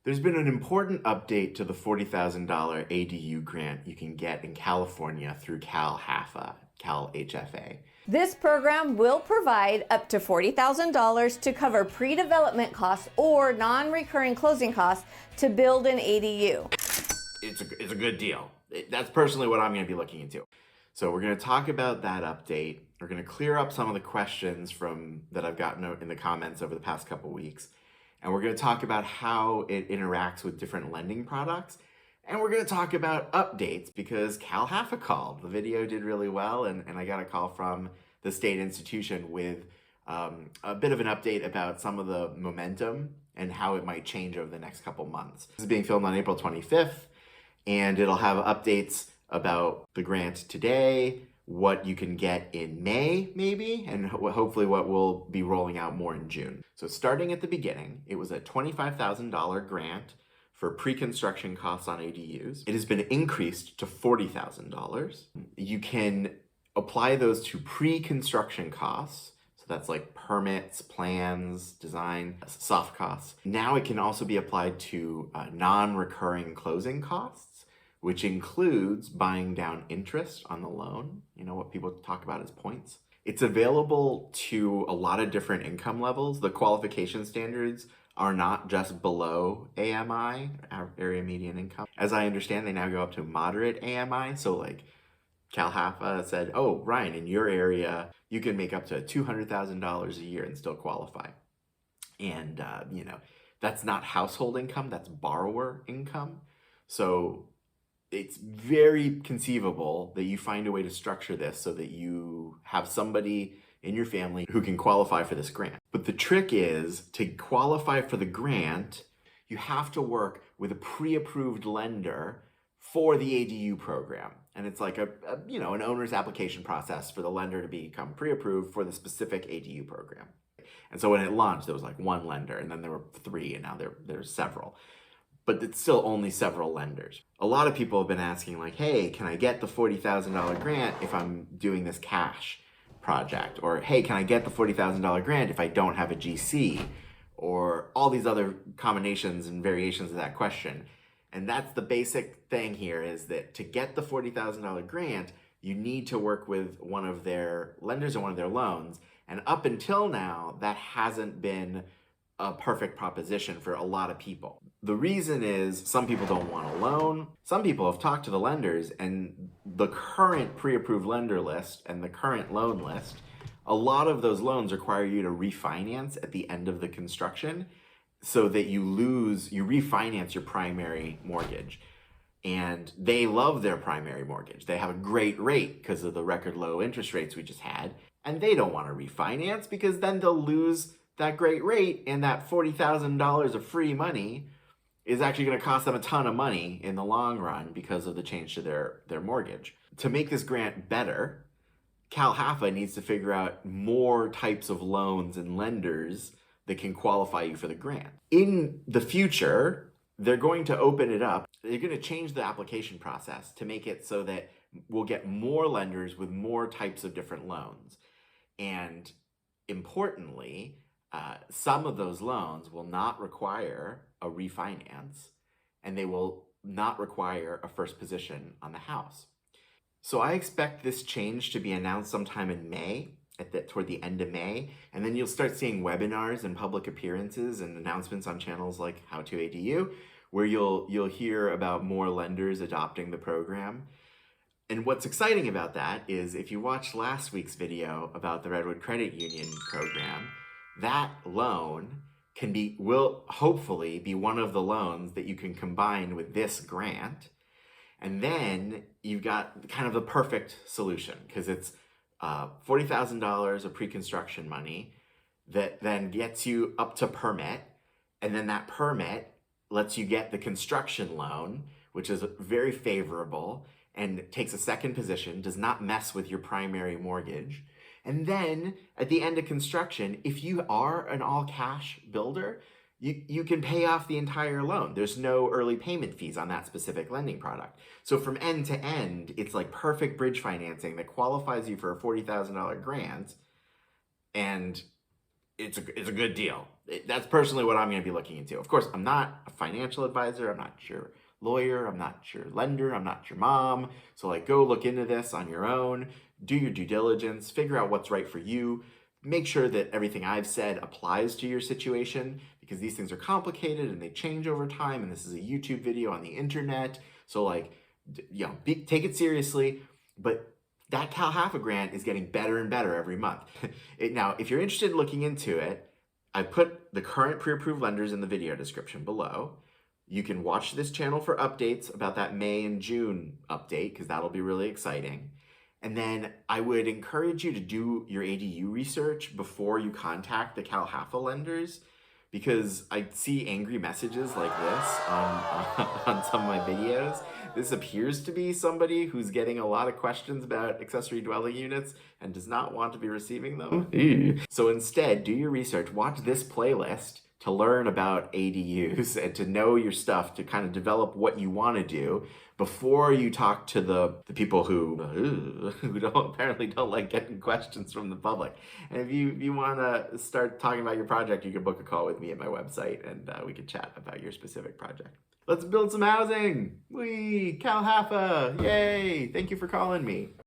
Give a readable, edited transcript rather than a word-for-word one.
There's been an important update to the $40,000 ADU grant you can get in California through CalHFA. This program will provide up to $40,000 to cover pre-development costs or non-recurring closing costs to build an ADU. It's a good deal. That's personally what I'm going to be looking into. So we're going to talk about that update. We're going to clear up some of the questions that I've gotten in the comments over the past couple weeks. And we're going to talk about how it interacts with different lending products. And we're going to talk about updates because CalHFA called. The video did really well, and I got a call from the state institution with a bit of an update about some of the momentum and how it might change over the next couple months. This is being filmed on April 25th, and it'll have updates about the grant today, what you can get in May, maybe, and hopefully what we'll be rolling out more in June. So starting at the beginning, it was a $25,000 grant for pre-construction costs on ADUs. It has been increased to $40,000. You can apply those to pre-construction costs. So that's like permits, plans, design, soft costs. Now it can also be applied to non-recurring closing costs, which includes buying down interest on the loan, what people talk about as points. It's available to a lot of different income levels. The qualification standards are not just below AMI, area median income. As I understand, they now go up to moderate AMI. So like CalHFA said, oh, Ryan, in your area, you can make up to $200,000 a year and still qualify. And, that's not household income, that's borrower income. So it's very conceivable that you find a way to structure this so that you have somebody in your family who can qualify for this grant. But the trick is, to qualify for the grant, you have to work with a pre-approved lender for the ADU program. And it's like an owner's application process for the lender to become pre-approved for the specific ADU program. And so when it launched, there was like one lender, and then there were three, and now there's several. But it's still only several lenders. A lot of people have been asking like, hey, can I get the $40,000 grant if I'm doing this cash project? Or hey, can I get the $40,000 grant if I don't have a GC? Or all these other combinations and variations of that question. And that's the basic thing here, is that to get the $40,000 grant, you need to work with one of their lenders or one of their loans. And up until now, that hasn't been a perfect proposition for a lot of people. The reason is some people don't want a loan. Some people have talked to the lenders, and the current pre-approved lender list and the current loan list, a lot of those loans require you to refinance at the end of the construction so that you refinance your primary mortgage. And they love their primary mortgage. They have a great rate because of the record low interest rates we just had. And they don't want to refinance because then they'll lose that great rate, and that $40,000 of free money is actually going to cost them a ton of money in the long run because of the change to their mortgage. To make this grant better, CalHFA needs to figure out more types of loans and lenders that can qualify you for the grant. In the future, they're going to open it up. They're going to change the application process to make it so that we'll get more lenders with more types of different loans. And importantly, some of those loans will not require a refinance, and they will not require a first position on the house. So I expect this change to be announced sometime in May, toward the end of May, and then you'll start seeing webinars and public appearances and announcements on channels like How To ADU, where you'll hear about more lenders adopting the program. And what's exciting about that is, if you watched last week's video about the Redwood Credit Union program, that loan will hopefully be one of the loans that you can combine with this grant. And then you've got kind of the perfect solution, because it's $40,000 of pre-construction money that then gets you up to permit. And then that permit lets you get the construction loan, which is very favorable and takes a second position, does not mess with your primary mortgage. And then at the end of construction, if you are an all-cash builder, you can pay off the entire loan. There's no early payment fees on that specific lending product. So from end to end, it's like perfect bridge financing that qualifies you for a $40,000 grant, and it's a good deal. That's personally what I'm going to be looking into. Of course, I'm not a financial advisor. I'm not your lawyer. I'm not your lender. I'm not your mom. So like, go look into this on your own. Do your due diligence. Figure out what's right for you. Make sure that everything I've said applies to your situation, because these things are complicated and they change over time. And this is a YouTube video on the internet. So like, take it seriously. But that CalHFA grant is getting better and better every month. Now, if you're interested in looking into it, I put the current pre-approved lenders in the video description below. You can watch this channel for updates about that May and June update, because that'll be really exciting. And then I would encourage you to do your ADU research before you contact the CalHFA lenders, because I see angry messages like this on some of my videos. This appears to be somebody who's getting a lot of questions about accessory dwelling units and does not want to be receiving them. So instead, do your research, watch this playlist to learn about ADUs and to know your stuff, to kind of develop what you want to do before you talk to the people who apparently don't like getting questions from the public. And if you want to start talking about your project, you can book a call with me at my website, and we can chat about your specific project. Let's build some housing. Whee! CalHFA! Yay! Thank you for calling me.